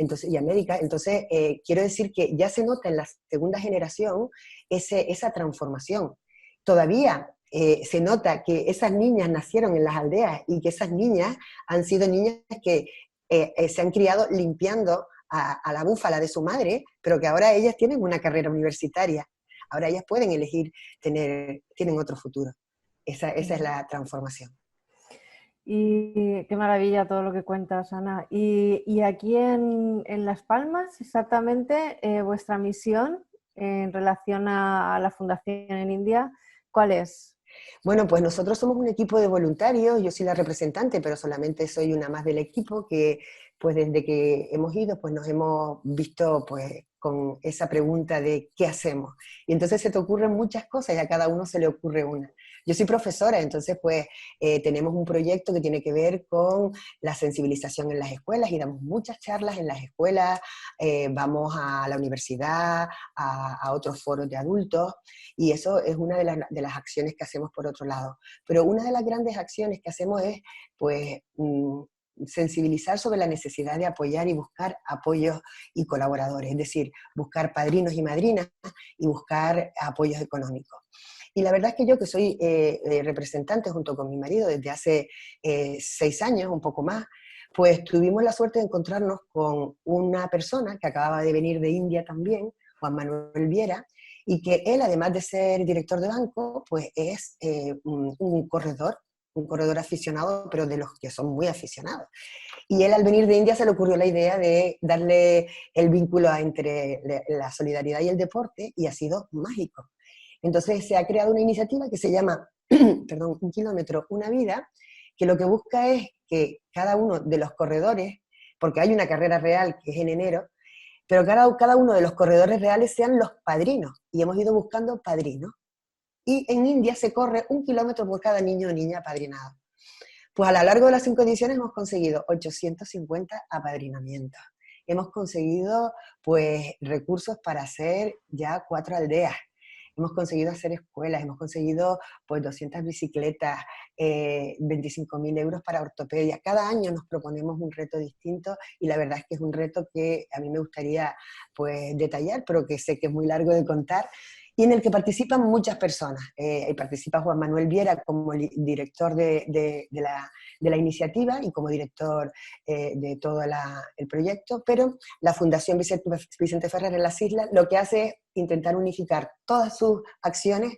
Entonces, y a médicas. Entonces, quiero decir que ya se nota en la segunda generación esa transformación. Todavía se nota que esas niñas nacieron en las aldeas y que esas niñas han sido niñas que se han criado limpiando a la búfala de su madre, pero que ahora ellas tienen una carrera universitaria. Ahora ellas pueden elegir tienen otro futuro. Esa es la transformación. Y qué maravilla todo lo que cuentas, Ana. Y aquí en Las Palmas, exactamente, vuestra misión en relación a la fundación en India, ¿cuál es? Bueno, pues nosotros somos un equipo de voluntarios, yo soy la representante, pero solamente soy una más del equipo que, pues desde que hemos ido, pues nos hemos visto pues con esa pregunta de ¿qué hacemos? Y entonces se te ocurren muchas cosas y a cada uno se le ocurre una. Yo soy profesora, entonces pues tenemos un proyecto que tiene que ver con la sensibilización en las escuelas y damos muchas charlas en las escuelas, vamos a la universidad, a otros foros de adultos, y eso es una de las acciones que hacemos por otro lado. Pero una de las grandes acciones que hacemos es pues sensibilizar sobre la necesidad de apoyar y buscar apoyos y colaboradores, es decir, buscar padrinos y madrinas y buscar apoyos económicos. Y la verdad es que yo, que soy representante junto con mi marido desde hace 6 años, un poco más, pues tuvimos la suerte de encontrarnos con una persona que acababa de venir de India también, Juan Manuel Viera, y que él, además de ser director de banco, pues es un corredor aficionado, pero de los que son muy aficionados. Y él, al venir de India, se le ocurrió la idea de darle el vínculo entre la solidaridad y el deporte, y ha sido mágico. Entonces se ha creado una iniciativa que se llama, perdón, 1 kilómetro, una vida, que lo que busca es que cada uno de los corredores, porque hay una carrera real que es en enero, pero cada uno de los corredores reales sean los padrinos, y hemos ido buscando padrinos. Y en India se corre 1 kilómetro por cada niño o niña apadrinado. Pues a lo largo de las 5 ediciones hemos conseguido 850 apadrinamientos. Hemos conseguido pues recursos para hacer ya 4 aldeas. Hemos conseguido hacer escuelas, hemos conseguido pues 200 bicicletas, 25.000 euros para ortopedia. Cada año nos proponemos un reto distinto y la verdad es que es un reto que a mí me gustaría pues detallar, pero que sé que es muy largo de contar, y en el que participan muchas personas. Participa Juan Manuel Viera como director de la iniciativa y como director de todo el proyecto, pero la Fundación Vicente Ferrer en las Islas lo que hace es intentar unificar todas sus acciones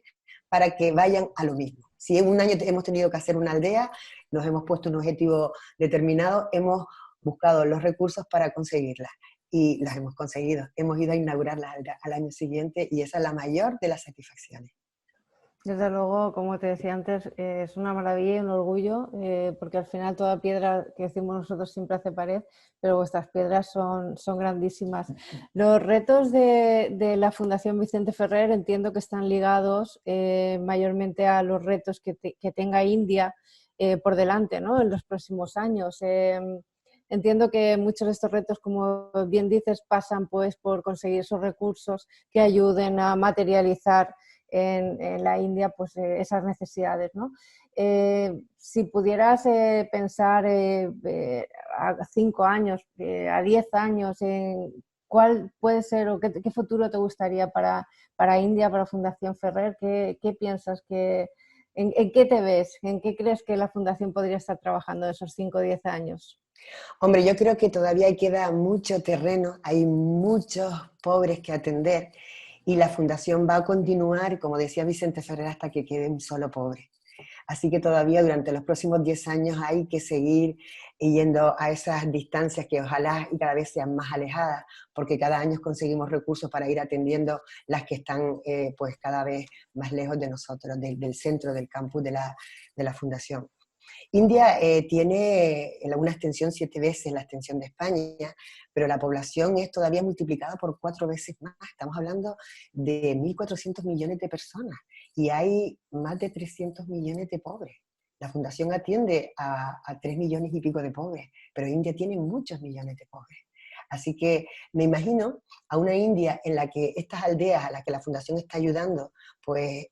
para que vayan a lo mismo. Si en un año hemos tenido que hacer una aldea, nos hemos puesto un objetivo determinado, hemos buscado los recursos para conseguirla. Y las hemos conseguido. Hemos ido a inaugurarlas al año siguiente y esa es la mayor de las satisfacciones. Desde luego, como te decía antes, es una maravilla y un orgullo, porque al final toda piedra que decimos nosotros siempre hace pared, pero vuestras piedras son grandísimas. Los retos de la Fundación Vicente Ferrer entiendo que están ligados mayormente a los retos que tenga India por delante, ¿no? En los próximos años. Entiendo que muchos de estos retos, como bien dices, pasan pues por conseguir esos recursos que ayuden a materializar en la India pues esas necesidades, ¿no? Si pudieras pensar a 5 años, a 10 años, en cuál puede ser o qué futuro te gustaría para India, para Fundación Ferrer, ¿qué piensas en qué te ves? ¿En qué crees que la Fundación podría estar trabajando esos 5 o 10 años? Hombre, yo creo que todavía queda mucho terreno, hay muchos pobres que atender y la Fundación va a continuar, como decía Vicente Ferrer, hasta que quede un solo pobre. Así que todavía durante los próximos 10 años hay que seguir yendo a esas distancias que ojalá y cada vez sean más alejadas, porque cada año conseguimos recursos para ir atendiendo las que están pues cada vez más lejos de nosotros, del centro del campus de la Fundación. India tiene una extensión 7 veces la extensión de España, pero la población es todavía multiplicada por 4 veces más. Estamos hablando de 1.400 millones de personas y hay más de 300 millones de pobres. La Fundación atiende a 3 millones y pico de pobres, pero India tiene muchos millones de pobres. Así que me imagino a una India en la que estas aldeas a las que la Fundación está ayudando, pues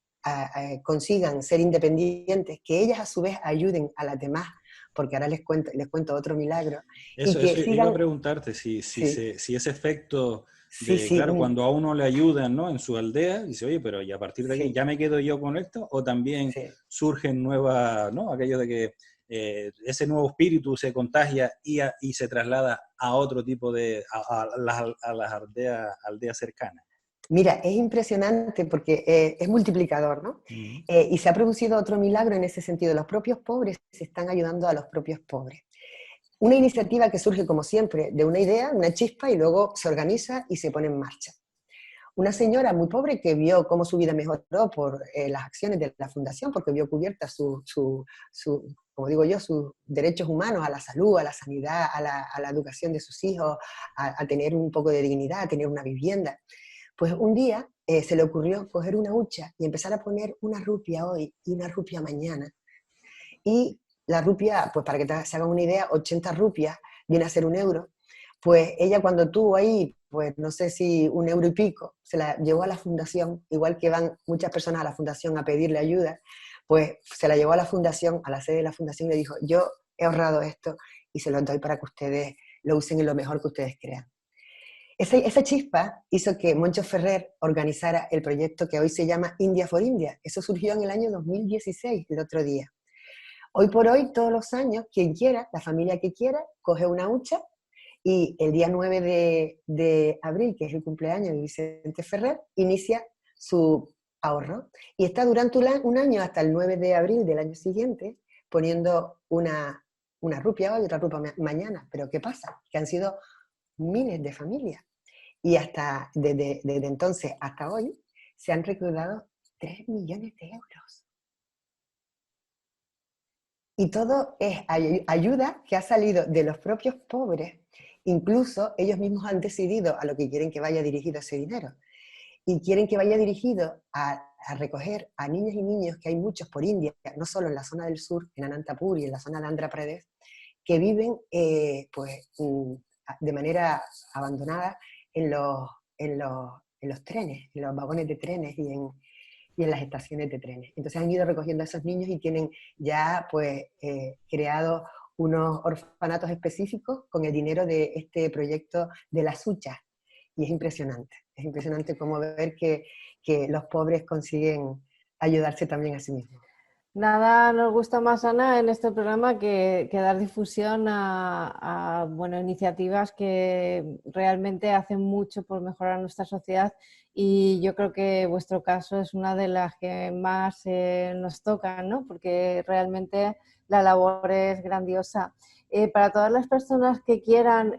consigan ser independientes, que ellas a su vez ayuden a las demás, porque ahora les cuento otro milagro, y que Eso iba a sigan, preguntarte, sí, si ese efecto sí, de, sí, claro, cuando a uno le ayudan, ¿no? En su aldea, dice, oye, pero ¿y a partir de aquí sí, ya me quedo yo con esto? ¿O también sí. surgen nuevas, ¿no? Aquello de que ese nuevo espíritu se contagia y se traslada a otro tipo de, a las aldeas cercanas. Mira, es impresionante porque es multiplicador, ¿no? Mm. Y se ha producido otro milagro en ese sentido. Los propios pobres se están ayudando a los propios pobres. Una iniciativa que surge, como siempre, de una idea, una chispa, y luego se organiza y se pone en marcha. Una señora muy pobre que vio cómo su vida mejoró por las acciones de la fundación, porque vio cubierta como digo yo, sus derechos humanos a la salud, a la sanidad, a la educación de sus hijos, a tener un poco de dignidad, a tener una vivienda. Pues un día se le ocurrió coger una hucha y empezar a poner una rupia hoy y una rupia mañana. Y la rupia, pues para que se hagan una idea, 80 rupias viene a ser 1 euro. Pues ella cuando tuvo ahí, pues no sé si 1 euro y pico, se la llevó a la fundación, igual que van muchas personas a la fundación a pedirle ayuda, pues se la llevó a la fundación, a la sede de la fundación, y le dijo, yo he ahorrado esto y se lo doy para que ustedes lo usen en lo mejor que ustedes crean. Esa chispa hizo que Moncho Ferrer organizara el proyecto que hoy se llama India for India. Eso surgió en el año 2016, el otro día. Hoy por hoy, todos los años, quien quiera, la familia que quiera, coge una hucha y el día 9 de abril, que es el cumpleaños de Vicente Ferrer, inicia su ahorro. Y está durante un año, hasta el 9 de abril del año siguiente, poniendo una rupia hoy y otra rupia mañana. Pero ¿qué pasa? Que han sido miles de familias. Y desde entonces hasta hoy se han recaudado 3 millones de euros. Y todo es ayuda que ha salido de los propios pobres. Incluso ellos mismos han decidido a lo que quieren que vaya dirigido ese dinero. Y quieren que vaya dirigido a recoger a niñas y niños, que hay muchos por India, no solo en la zona del sur, en Anantapur y en la zona de Andhra Pradesh, que viven pues, de manera abandonada en los trenes, en los vagones de trenes y en las estaciones de trenes. Entonces han ido recogiendo a esos niños y tienen ya pues creado unos orfanatos específicos con el dinero de este proyecto de las huchas. Y es impresionante cómo ver que los pobres consiguen ayudarse también a sí mismos. Nada nos gusta más, Ana, en este programa que dar difusión bueno, iniciativas que realmente hacen mucho por mejorar nuestra sociedad, y yo creo que vuestro caso es una de las que más nos tocan, ¿no? Porque realmente la labor es grandiosa. Para todas las personas que quieran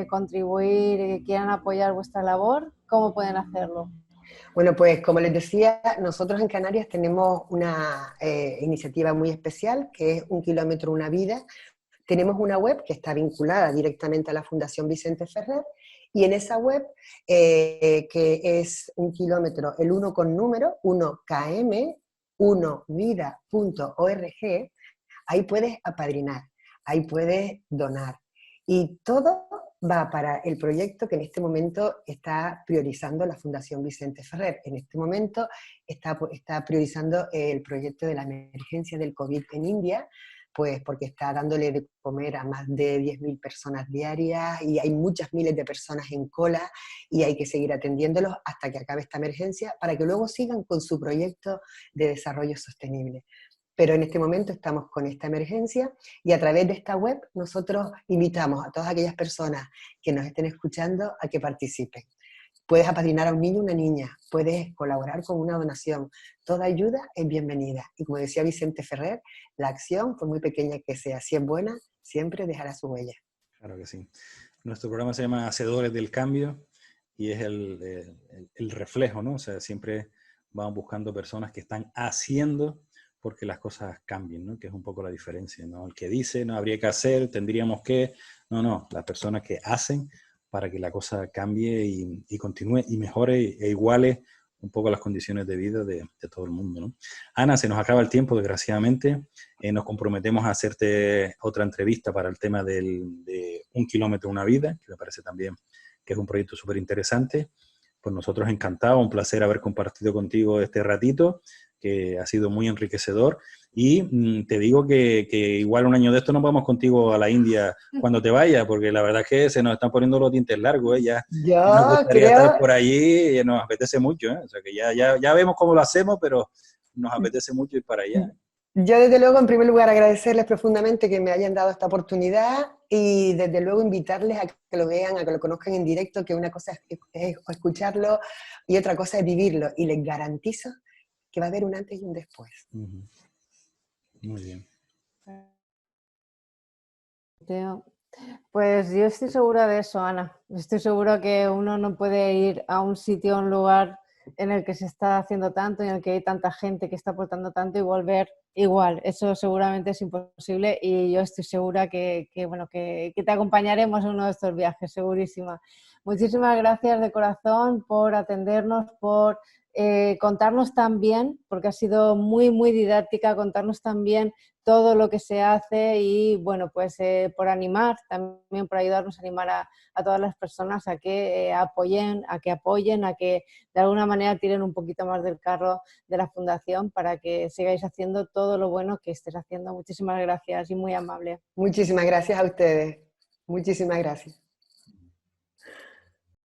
contribuir, que quieran apoyar vuestra labor, ¿cómo pueden hacerlo? Bueno, pues como les decía, nosotros en Canarias tenemos una iniciativa muy especial, que es 1 kilómetro, una vida. Tenemos una web que está vinculada directamente a la Fundación Vicente Ferrer, y en esa web, que es 1 kilómetro, el 1 con número, 1km, 1vida.org, ahí puedes apadrinar, ahí puedes donar. Y todo va para el proyecto que en este momento está priorizando la Fundación Vicente Ferrer. En este momento está priorizando el proyecto de la emergencia del COVID en India, pues porque está dándole de comer a más de 10.000 personas diarias, y hay muchas miles de personas en cola, y hay que seguir atendiéndolos hasta que acabe esta emergencia para que luego sigan con su proyecto de desarrollo sostenible. Pero en este momento estamos con esta emergencia, y a través de esta web nosotros invitamos a todas aquellas personas que nos estén escuchando a que participen. Puedes apadrinar a un niño o una niña, puedes colaborar con una donación. Toda ayuda es bienvenida. Y como decía Vicente Ferrer, la acción, por muy pequeña que sea, si es buena, siempre dejará su huella. Claro que sí. Nuestro programa se llama Hacedores del Cambio, y es el reflejo, ¿no? O sea, siempre vamos buscando personas que están haciendo porque las cosas cambien, ¿no? Que es un poco la diferencia, ¿no? El que dice, no habría que hacer, tendríamos que... No, las personas que hacen para que la cosa cambie y continúe y mejore e iguale un poco las condiciones de vida de todo el mundo, ¿no? Ana, se nos acaba el tiempo, desgraciadamente. Nos comprometemos a hacerte otra entrevista para el tema de 1 kilómetro, una vida, que me parece también que es un proyecto súper interesante. Pues nosotros encantados, un placer haber compartido contigo este ratito, que ha sido muy enriquecedor. Y te digo que igual un año de esto nos vamos contigo a la India cuando te vayas, porque la verdad es que se nos están poniendo los dientes largos, ¿eh? Ya nos Yo gustaría creo, estar por allí, y nos apetece mucho, ¿eh? O sea que ya vemos cómo lo hacemos, pero nos apetece mucho ir para allá. yo desde luego en primer lugar agradecerles profundamente que me hayan dado esta oportunidad y desde luego invitarles a que lo vean, a que lo conozcan en directo, que una cosa es escucharlo y otra cosa es vivirlo. Y les garantizo que va a haber un antes y un después. Muy bien. Pues yo estoy segura de eso, Ana. Estoy segura que uno no puede ir a un sitio, a un lugar en el que se está haciendo tanto, en el que hay tanta gente que está aportando tanto y volver igual. Eso seguramente es imposible y yo estoy segura que te acompañaremos en uno de estos viajes, segurísima. Muchísimas gracias de corazón por atendernos, por contarnos tan bien, porque ha sido muy, muy didáctica, contarnos tan bien todo lo que se hace y bueno, pues por animar, también por ayudarnos a animar a todas las personas a que apoyen, a que de alguna manera tiren un poquito más del carro de la Fundación para que sigáis haciendo todo lo bueno que estés haciendo. Muchísimas gracias y muy amable. Muchísimas gracias a ustedes. Muchísimas gracias.